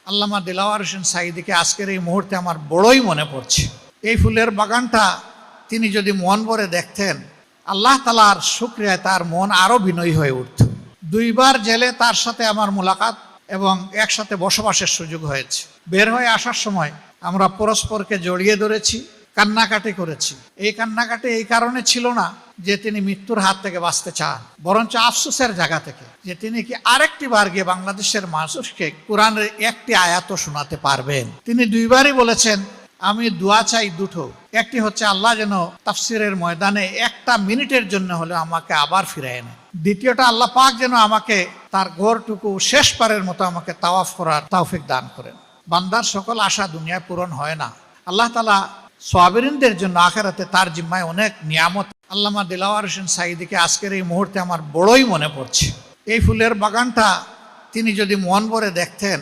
আল্লামা দিলাওয়ার হোসেন সাঈদীকে আজকের এই মুহূর্তে আমার বড়ই মনে পড়ছে। এই ফুলের বাগানটা তিনি যদি মন ভরে দেখতেন, আল্লাহ তাআলার শুকরিয়ায় তার মন আরো বিনয়ী হয়ে উঠত। দুইবার জেলে তার সাথে আমার মোলাকাত এবং একসাথে বসবাসের সুযোগ হয়েছে। বের হয়ে আসার সময় আমরা পরস্পরকে জড়িয়ে ধরেছি, কান্নাকাটি করেছি। এই কান্নাকাটি এই কারণে ছিল না যে তিনি মৃত্যুর হাত থেকে বাঁচতে চান, বরঞ্চ আফসোসের জায়গা থেকে যে তিনি কি আরেকটি বার গিয়ে বাংলাদেশের মানুষকে কোরআনের একটি আয়াতও শোনাতে পারবেন। তিনি দুইবারই বলেছেন, আমি দোয়া চাই দুটো, একটি হচ্ছে আল্লাহ যেন তাফসিরের ময়দানে একটা মিনিটের জন্য হলে আমাকে আবার ফিরে এনে, দ্বিতীয়টা আল্লাহ পাক যেন আমাকে তার ঘরটুকু শেষবারের মতো আমাকে তাওয়াফ করার তৌফিক দান করেন। বান্দার সকল আশা দুনিয়ায় পূরণ হয় না। আল্লাহ তাআলা সাবিরিনদের জন্য আখিরাতে তার জিম্মায় অনেক নিয়ামত। আল্লামা দিলাওয়ার হোসেন সাঈদীকে আজকের এই মুহূর্তে আমার বড়ই মনে পড়ছে। এই ফুলের বাগানটা তিনি যদি মন ভরে দেখতেন,